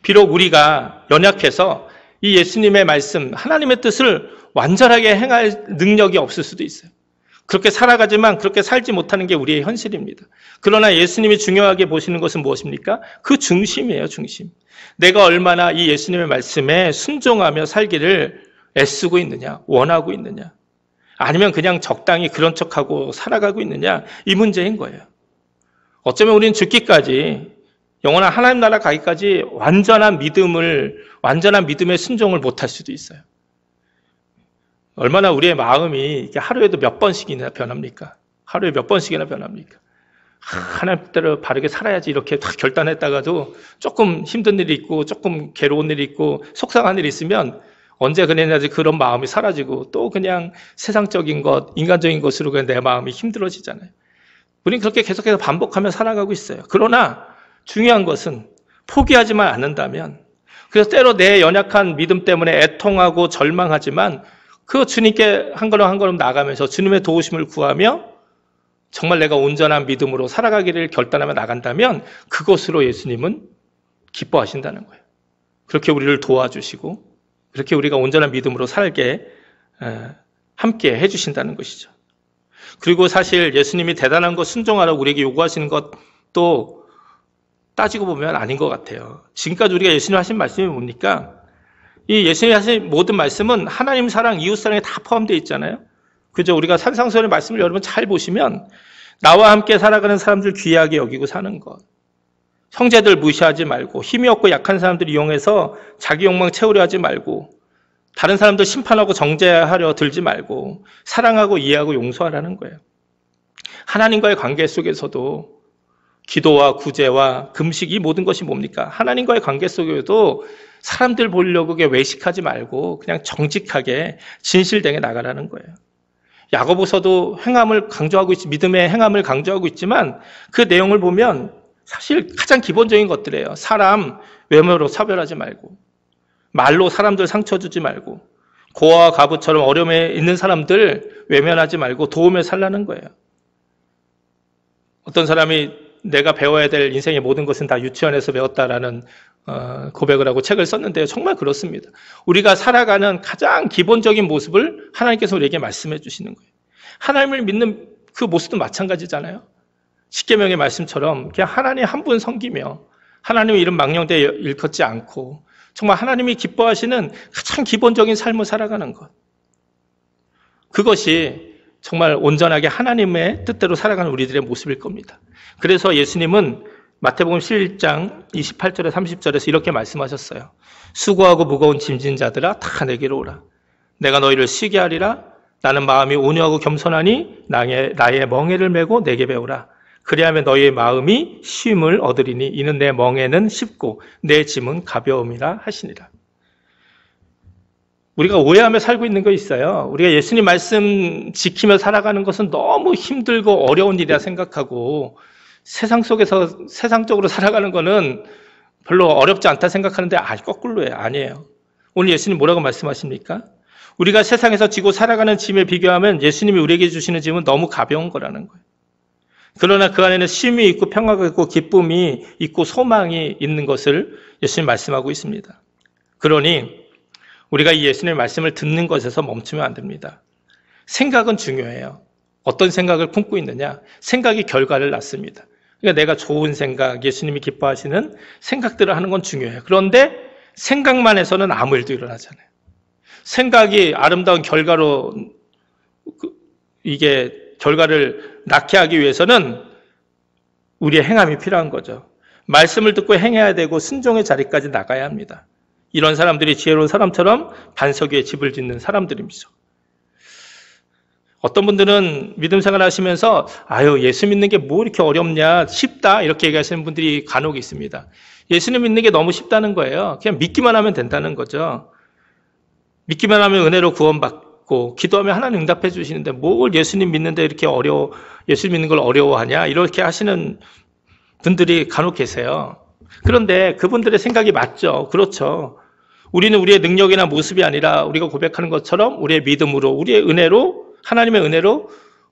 비록 우리가 연약해서 이 예수님의 말씀, 하나님의 뜻을 완전하게 행할 능력이 없을 수도 있어요. 그렇게 살아가지만 그렇게 살지 못하는 게 우리의 현실입니다. 그러나 예수님이 중요하게 보시는 것은 무엇입니까? 그 중심이에요, 중심. 내가 얼마나 이 예수님의 말씀에 순종하며 살기를 애쓰고 있느냐, 원하고 있느냐, 아니면 그냥 적당히 그런 척하고 살아가고 있느냐, 이 문제인 거예요. 어쩌면 우리는 죽기까지, 영원한 하나님 나라 가기까지 완전한 믿음의 순종을 못할 수도 있어요. 얼마나 우리의 마음이 이렇게 하루에도 몇 번씩이나 변합니까? 하루에 몇 번씩이나 변합니까? 하나님 뜻대로 바르게 살아야지 이렇게 다 결단했다가도 조금 힘든 일이 있고 조금 괴로운 일이 있고 속상한 일이 있으면 언제 그랬냐지 그런 마음이 사라지고 또 그냥 세상적인 것, 인간적인 것으로 그냥 내 마음이 힘들어지잖아요. 우리는 그렇게 계속해서 반복하며 살아가고 있어요. 그러나 중요한 것은 포기하지만 않는다면, 그래서 때로 내 연약한 믿음 때문에 애통하고 절망하지만 그 주님께 한 걸음 나가면서 주님의 도우심을 구하며 정말 내가 온전한 믿음으로 살아가기를 결단하며 나간다면 그것으로 예수님은 기뻐하신다는 거예요. 그렇게 우리를 도와주시고 그렇게 우리가 온전한 믿음으로 살게 함께 해주신다는 것이죠. 그리고 사실 예수님이 대단한 것 순종하라고 우리에게 요구하시는 것도 따지고 보면 아닌 것 같아요. 지금까지 우리가 예수님 하신 말씀이 뭡니까? 이 예수님이 하신 모든 말씀은 하나님 사랑, 이웃 사랑에 다 포함되어 있잖아요. 그죠? 우리가 산상수훈의 말씀을 여러분 잘 보시면 나와 함께 살아가는 사람들 귀하게 여기고 사는 것, 형제들 무시하지 말고, 힘이 없고 약한 사람들 이용해서 자기 욕망 채우려 하지 말고, 다른 사람들 심판하고 정죄하려 들지 말고 사랑하고 이해하고 용서하라는 거예요. 하나님과의 관계 속에서도 기도와 구제와 금식, 이 모든 것이 뭡니까? 하나님과의 관계 속에도 사람들 보려고 외식하지 말고 그냥 정직하게 진실되게 나가라는 거예요. 야고보서도 행함을 강조하고 믿음의 행함을 강조하고 있지만 그 내용을 보면 사실 가장 기본적인 것들이에요. 사람 외모로 차별하지 말고, 말로 사람들 상처 주지 말고, 고아와 과부처럼 어려움에 있는 사람들 외면하지 말고 도우며 살라는 거예요. 어떤 사람이 내가 배워야 될 인생의 모든 것은 다 유치원에서 배웠다라는 고백을 하고 책을 썼는데요. 정말 그렇습니다. 우리가 살아가는 가장 기본적인 모습을 하나님께서 우리에게 말씀해 주시는 거예요. 하나님을 믿는 그 모습도 마찬가지잖아요. 십계명의 말씀처럼 그냥 하나님 한 분 섬기며 하나님의 이름 망령되이 일컫지 않고 정말 하나님이 기뻐하시는 가장 기본적인 삶을 살아가는 것. 그것이 정말 온전하게 하나님의 뜻대로 살아가는 우리들의 모습일 겁니다. 그래서 예수님은 마태복음 11장 28절에 30절에서 이렇게 말씀하셨어요. 수고하고 무거운 짐진 자들아 다 내게로 오라. 내가 너희를 쉬게 하리라. 나는 마음이 온유하고 겸손하니 나의 멍에를 메고 내게 배우라. 그리하면 너희의 마음이 쉼을 얻으리니 이는 내 멍에는 쉽고 내 짐은 가벼움이라 하시니라. 우리가 오해하며 살고 있는 거 있어요. 우리가 예수님 말씀 지키며 살아가는 것은 너무 힘들고 어려운 일이라 생각하고 세상 속에서 세상적으로 살아가는 거는 별로 어렵지 않다 생각하는데 거꾸로예요. 아니에요. 오늘 예수님 뭐라고 말씀하십니까? 우리가 세상에서 지고 살아가는 짐에 비교하면 예수님이 우리에게 주시는 짐은 너무 가벼운 거라는 거예요. 그러나 그 안에는 쉼이 있고 평화가 있고 기쁨이 있고 소망이 있는 것을 예수님 말씀하고 있습니다. 그러니 우리가 이 예수님의 말씀을 듣는 것에서 멈추면 안 됩니다. 생각은 중요해요. 어떤 생각을 품고 있느냐? 생각이 결과를 낳습니다. 그러니까 내가 좋은 생각, 예수님이 기뻐하시는 생각들을 하는 건 중요해요. 그런데 생각만 해서는 아무 일도 일어나잖아요. 생각이 아름다운 결과로 이게 결과를 낳게 하기 위해서는 우리의 행함이 필요한 거죠. 말씀을 듣고 행해야 되고 순종의 자리까지 나가야 합니다. 이런 사람들이 지혜로운 사람처럼 반석 위에 집을 짓는 사람들입니다. 어떤 분들은 믿음 생활 하시면서 예수 믿는 게 뭐 이렇게 어렵냐, 쉽다 이렇게 얘기하시는 분들이 간혹 있습니다. 예수님 믿는 게 너무 쉽다는 거예요. 그냥 믿기만 하면 된다는 거죠. 믿기만 하면 은혜로 구원받고 기도하면 하나님 응답해 주시는데 뭘 예수님 믿는데 이렇게 예수 믿는 걸 어려워하냐 이렇게 하시는 분들이 간혹 계세요. 그런데 그분들의 생각이 맞죠. 그렇죠. 우리는 우리의 능력이나 모습이 아니라 우리가 고백하는 것처럼 우리의 믿음으로, 우리의 은혜로, 하나님의 은혜로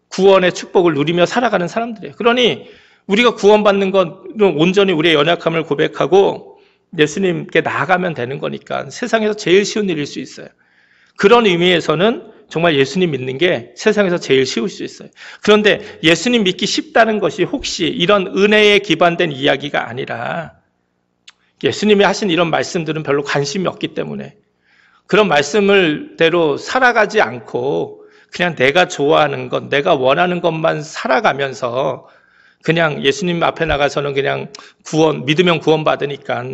구원의 축복을 누리며 살아가는 사람들이에요. 그러니 우리가 구원받는 건 온전히 우리의 연약함을 고백하고 예수님께 나아가면 되는 거니까 세상에서 제일 쉬운 일일 수 있어요. 그런 의미에서는 정말 예수님 믿는 게 세상에서 제일 쉬울 수 있어요. 그런데 예수님 믿기 쉽다는 것이 혹시 이런 은혜에 기반된 이야기가 아니라 예수님이 하신 이런 말씀들은 별로 관심이 없기 때문에 그런 말씀을대로 살아가지 않고 그냥 내가 좋아하는 것, 내가 원하는 것만 살아가면서 그냥 예수님 앞에 나가서는 그냥 믿으면 구원받으니까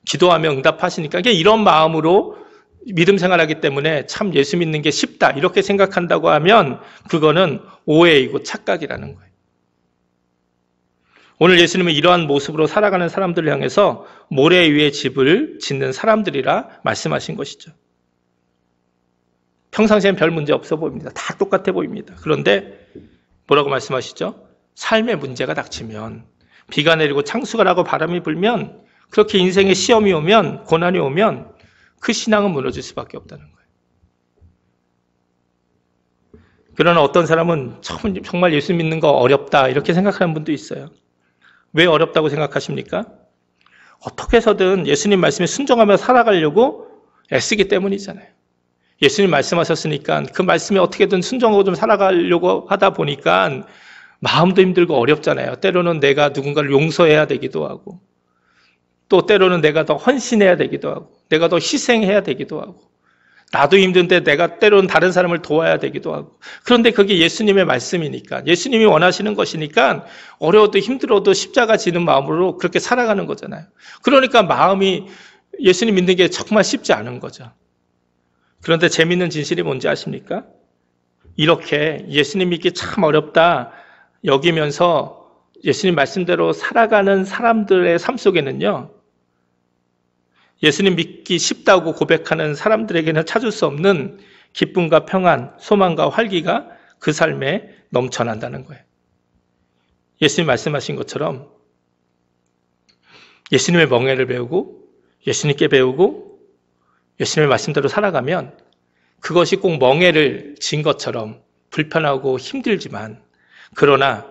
기도하면 응답하시니까 이런 마음으로 믿음 생활하기 때문에 참 예수 믿는 게 쉽다 이렇게 생각한다고 하면 그거는 오해이고 착각이라는 거예요. 오늘 예수님은 이러한 모습으로 살아가는 사람들을 향해서 모래 위에 집을 짓는 사람들이라 말씀하신 것이죠. 평상시엔 별 문제 없어 보입니다. 다 똑같아 보입니다. 그런데 뭐라고 말씀하시죠? 삶의 문제가 닥치면, 비가 내리고 창수가 나고 바람이 불면, 그렇게 인생에 시험이 오면, 고난이 오면 그 신앙은 무너질 수밖에 없다는 거예요. 그러나 어떤 사람은 정말 예수 믿는 거 어렵다 이렇게 생각하는 분도 있어요. 왜 어렵다고 생각하십니까? 어떻게 해서든 예수님 말씀에 순종하며 살아가려고 애쓰기 때문이잖아요. 예수님 말씀하셨으니까 그 말씀에 어떻게든 순종하고 좀 살아가려고 하다 보니까 마음도 힘들고 어렵잖아요. 때로는 내가 누군가를 용서해야 되기도 하고 또 때로는 내가 더 헌신해야 되기도 하고 내가 더 희생해야 되기도 하고 나도 힘든데 내가 때로는 다른 사람을 도와야 되기도 하고 그런데 그게 예수님의 말씀이니까 예수님이 원하시는 것이니까 어려워도 힘들어도 십자가 지는 마음으로 그렇게 살아가는 거잖아요. 그러니까 마음이 예수님 믿는 게 정말 쉽지 않은 거죠. 그런데 재밌는 진실이 뭔지 아십니까? 이렇게 예수님 믿기 참 어렵다 여기면서 예수님 말씀대로 살아가는 사람들의 삶 속에는요. 예수님 믿기 쉽다고 고백하는 사람들에게는 찾을 수 없는 기쁨과 평안, 소망과 활기가 그 삶에 넘쳐난다는 거예요. 예수님 말씀하신 것처럼 예수님의 멍에를 배우고 예수님께 배우고 예수님의 말씀대로 살아가면 그것이 꼭 멍에를 진 것처럼 불편하고 힘들지만 그러나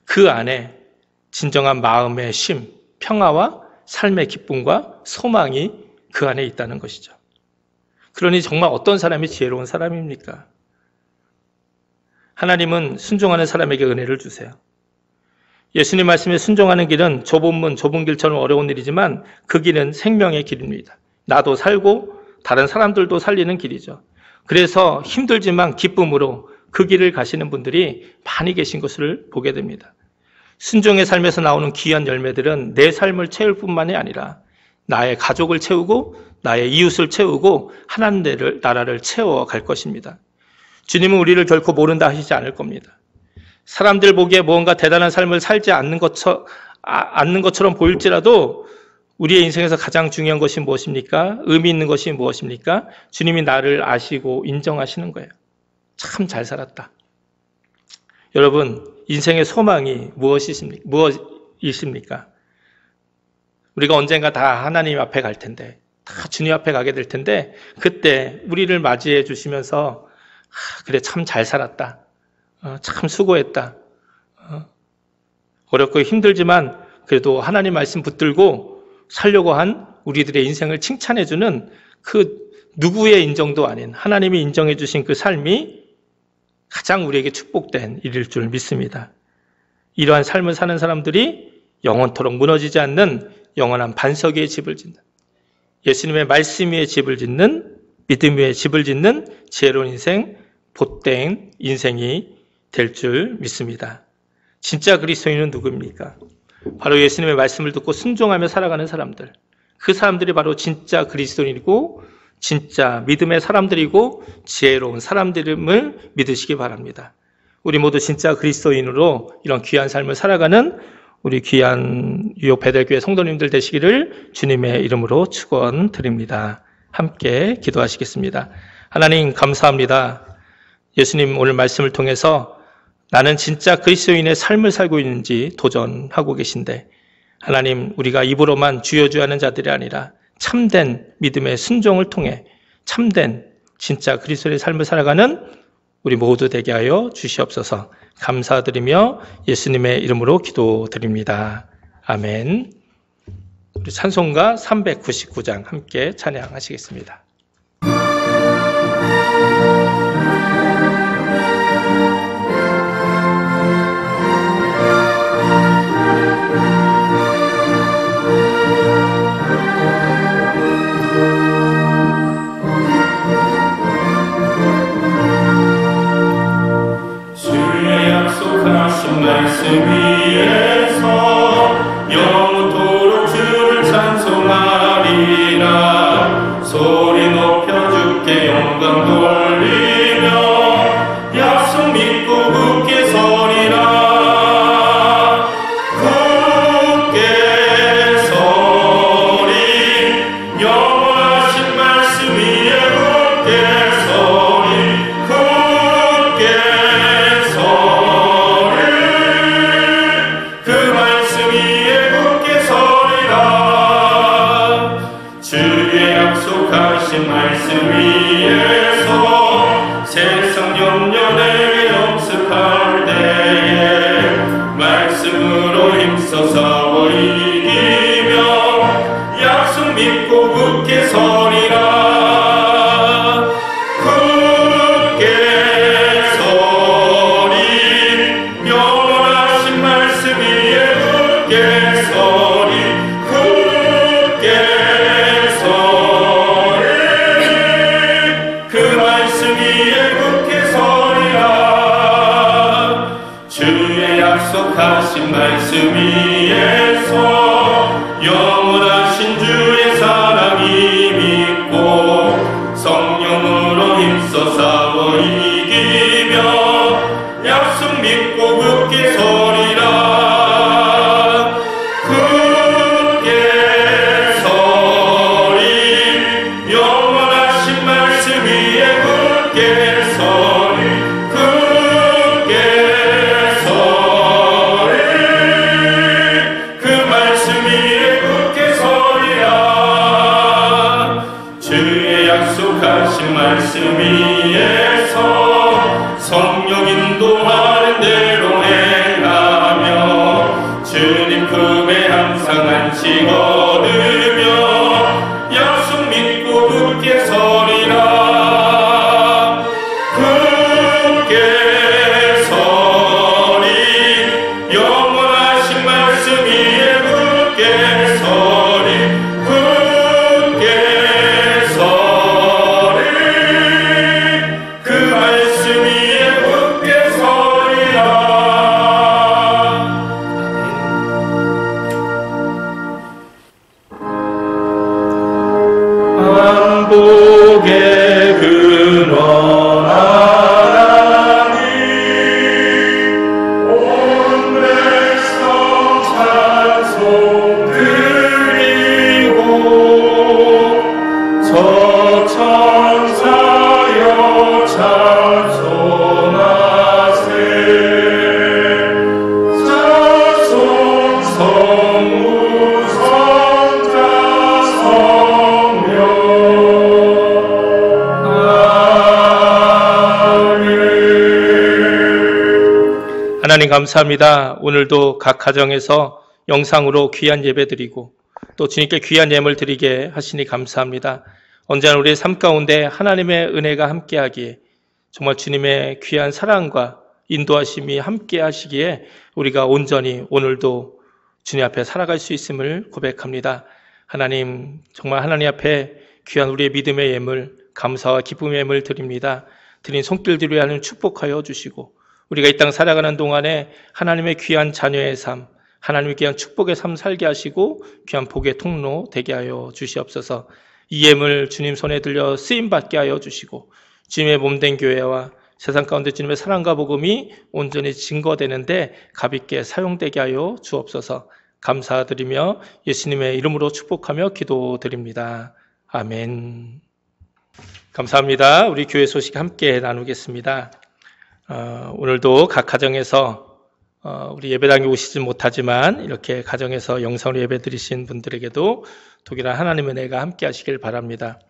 그 안에 진정한 마음의 쉼, 평화와 삶의 기쁨과 소망이 그 안에 있다는 것이죠. 그러니 정말 어떤 사람이 지혜로운 사람입니까? 하나님은 순종하는 사람에게 은혜를 주세요. 예수님 말씀에 순종하는 길은 좁은 문, 좁은 길처럼 어려운 일이지만 그 길은 생명의 길입니다. 나도 살고 다른 사람들도 살리는 길이죠. 그래서 힘들지만 기쁨으로 그 길을 가시는 분들이 많이 계신 것을 보게 됩니다. 순종의 삶에서 나오는 귀한 열매들은 내 삶을 채울 뿐만이 아니라 나의 가족을 채우고 나의 이웃을 채우고 하나님 나라를 채워갈 것입니다. 주님은 우리를 결코 모른다 하시지 않을 겁니다. 사람들 보기에 무언가 대단한 삶을 살지 않는 것처럼 보일지라도 우리의 인생에서 가장 중요한 것이 무엇입니까? 의미 있는 것이 무엇입니까? 주님이 나를 아시고 인정하시는 거예요. 참 잘 살았다. 여러분, 인생의 소망이 무엇이십니까? 우리가 언젠가 다 하나님 앞에 갈 텐데, 다 주님 앞에 가게 될 텐데, 그때 우리를 맞이해 주시면서, 그래, 참 잘 살았다. 참 수고했다. 어렵고 힘들지만, 그래도 하나님 말씀 붙들고 살려고 한 우리들의 인생을 칭찬해주는 그 누구의 인정도 아닌 하나님이 인정해 주신 그 삶이 가장 우리에게 축복된 일일 줄 믿습니다. 이러한 삶을 사는 사람들이 영원토록 무너지지 않는 영원한 반석 위에 집을 짓는 예수님의 말씀 위에 집을 짓는 믿음 위에 집을 짓는 지혜로운 인생, 복된 인생이 될 줄 믿습니다. 진짜 그리스도인은 누구입니까? 바로 예수님의 말씀을 듣고 순종하며 살아가는 사람들. 그 사람들이 바로 진짜 그리스도인이고 진짜 믿음의 사람들이고 지혜로운 사람들임을 믿으시기 바랍니다. 우리 모두 진짜 그리스도인으로 이런 귀한 삶을 살아가는 우리 귀한 뉴욕 베델교회 성도님들 되시기를 주님의 이름으로 축원드립니다. 함께 기도하시겠습니다. 하나님 감사합니다. 예수님 오늘 말씀을 통해서 나는 진짜 그리스도인의 삶을 살고 있는지 도전하고 계신데 하나님, 우리가 입으로만 주여 주여 하는 자들이 아니라 참된 믿음의 순종을 통해 참된 진짜 그리스도의 삶을 살아가는 우리 모두 되게 하여 주시옵소서. 감사드리며 예수님의 이름으로 기도드립니다. 아멘. 우리 찬송가 399장 함께 찬양하시겠습니다. 약속하신 말씀 위에서 영원토록 주를 찬송하리라. 소리 높여 주께 영광 돌리며 약속 믿고 굳게 서리라. 굳게 서리 영원하신 말씀 위에 굳게 서리. 굳게 말씀 위에서 세상 염려를 역습할 때에 말씀으로 힘써 싸워 이기며 약속 믿고 굳게 서리라. 굳게 서리 영원하신 말씀 위에 굳게 서리. 굳게 약속하신 말씀 위에서 영원하신 주의 사랑이 믿고 성령으로 힘써 싸워 이기며 약속 믿고 굳게 서리라. 굳게 서리 영원하신 말씀 위에 굳게 서리. 약속하신 말씀 위에서 성령 인도하는 대로 행하며 주님 품에 항상 안식 얻으며 약속 믿고 굳게 서리라. 굳게 서리 영원하신 말씀 위에 굳게 서리. 복의 근원 하나님 온 백성 찬송 드리고 저천사여 찬송하세. 자손 성무 성자 성명 하나님 감사합니다. 오늘도 각 가정에서 영상으로 귀한 예배 드리고 또 주님께 귀한 예물 드리게 하시니 감사합니다. 언제나 우리의 삶 가운데 하나님의 은혜가 함께하기에 정말 주님의 귀한 사랑과 인도하심이 함께하시기에 우리가 온전히 오늘도 주님 앞에 살아갈 수 있음을 고백합니다. 하나님, 정말 하나님 앞에 귀한 우리의 믿음의 예물, 감사와 기쁨의 예물 드립니다. 드린 손길들을 하나님 축복하여 주시고 우리가 이 땅 살아가는 동안에 하나님의 귀한 자녀의 삶, 하나님의 귀한 축복의 삶 살게 하시고 귀한 복의 통로 되게 하여 주시옵소서. 이 예물 주님 손에 들려 쓰임받게 하여 주시고 주님의 몸된 교회와 세상 가운데 주님의 사랑과 복음이 온전히 증거되는데 값있게 사용되게 하여 주옵소서. 감사드리며 예수님의 이름으로 축복하며 기도드립니다. 아멘. 감사합니다. 우리 교회 소식 함께 나누겠습니다. 오늘도 각 가정에서 우리 예배당에 오시지 못하지만 이렇게 가정에서 영상으로 예배 드리신 분들에게도 독일한 하나님의 은혜가 함께 하시길 바랍니다.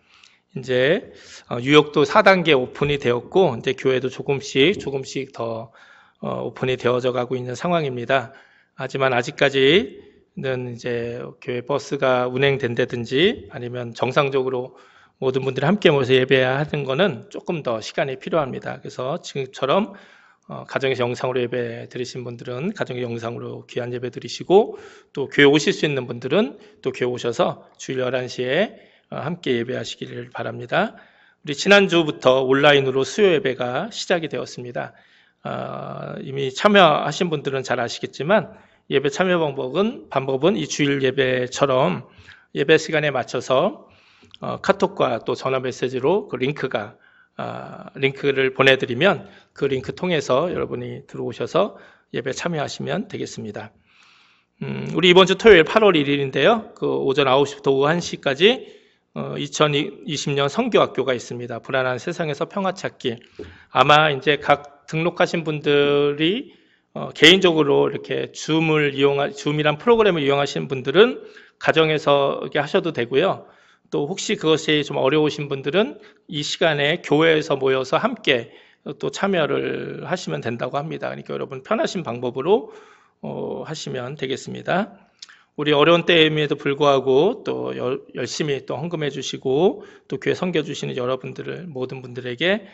이제 뉴욕도 4단계 오픈이 되었고 이제 교회도 조금씩 더 오픈이 되어져 가고 있는 상황입니다. 하지만 아직까지는 이제 교회 버스가 운행된다든지 아니면 정상적으로 모든 분들이 함께 모여서 예배하는 거는 조금 더 시간이 필요합니다. 그래서 지금처럼 가정에서 영상으로 예배 드리신 분들은 가정의 영상으로 귀한 예배 드리시고 또 교회 오실 수 있는 분들은 또 교회 오셔서 주일 11시에 함께 예배하시기를 바랍니다. 우리 지난주부터 온라인으로 수요 예배가 시작이 되었습니다. 이미 참여하신 분들은 잘 아시겠지만 예배 참여 방법은 이 주일 예배처럼 예배 시간에 맞춰서 카톡과 또 전화 메시지로 그 링크를 보내드리면 그 링크 통해서 여러분이 들어오셔서 예배 참여하시면 되겠습니다. 우리 이번 주 토요일 8월 1일인데요. 그 오전 9시부터 오후 1시까지 2020년 선교학교가 있습니다. 불안한 세상에서 평화 찾기. 아마 이제 각 등록하신 분들이 개인적으로 이렇게 줌이란 프로그램을 이용하시는 분들은 가정에서 이렇게 하셔도 되고요. 또 혹시 그것이 좀 어려우신 분들은 이 시간에 교회에서 모여서 함께 또 참여를 하시면 된다고 합니다. 그러니까 여러분 편하신 방법으로 하시면 되겠습니다. 우리 어려운 때임에도 불구하고 또 열심히 또 헌금해 주시고 또 교회 섬겨 주시는 모든 분들에게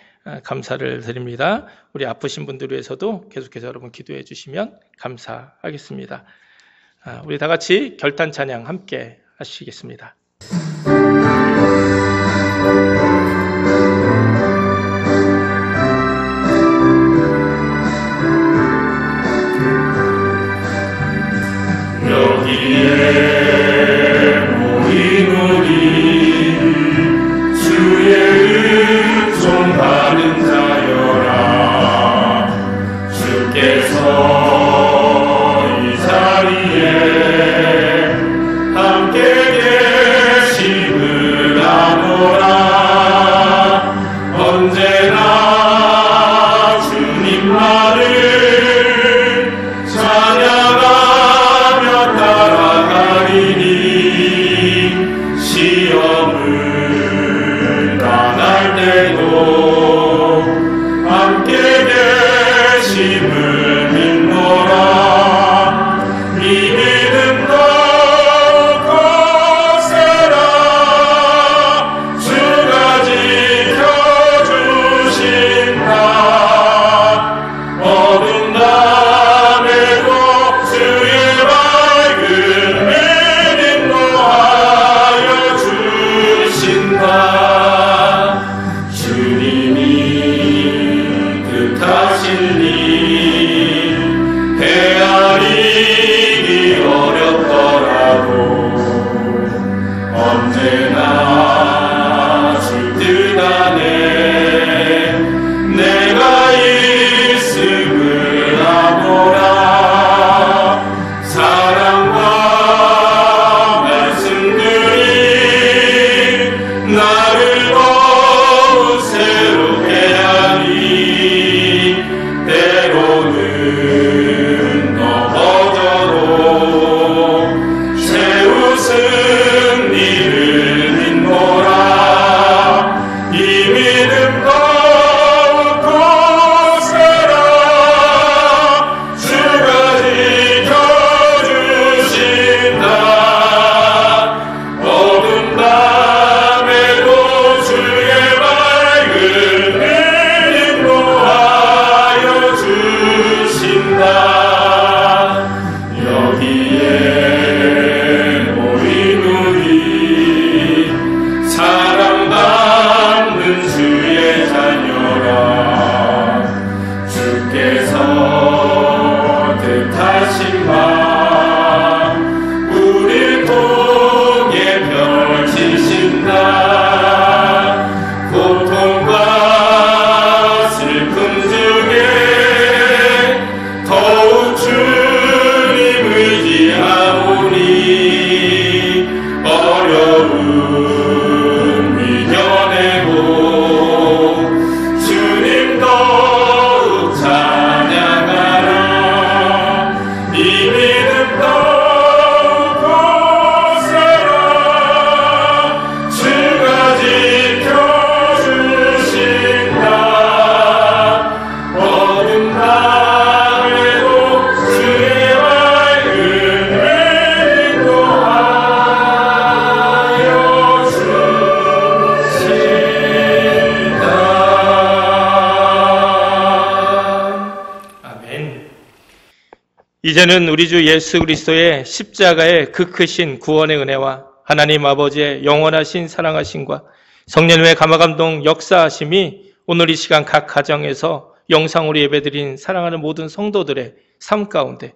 감사를 드립니다. 우리 아프신 분들 위해서도 계속해서 여러분 기도해 주시면 감사하겠습니다. 우리 다 같이 결단 찬양 함께 하시겠습니다. 여기에 모인 우리 주의 은총 받은 자여라. 주께서 이 자리에 함께 계심을 아노라. 언제나 주님만을 찬양하며 따라가리니. 시험을 당할 때도 함께 계심을 믿노라. 이 믿음 더욱 거세라. 주가 지켜주신다. 어둠 밤에도 주의 밝은 믿음 노하여 주신다. 주님이 뜻하신 일 헤아리기 어렵더라도 언제나 줄 듯 안에 내가 있음을 아노라. 사랑과 말씀들이 나를 더욱 새롭게 하니. 때로는 넘어져도 새 웃음 니를 믿네. 이제는 우리 주 예수 그리스도의 십자가의 그 크신 구원의 은혜와 하나님 아버지의 영원하신 사랑하심과 성령님의 감화감동 역사하심이 오늘 이 시간 각 가정에서 영상으로 예배드린 사랑하는 모든 성도들의 삶 가운데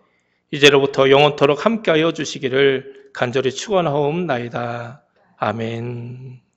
이제로부터 영원토록 함께하여 주시기를 간절히 축원하옵나이다. 아멘.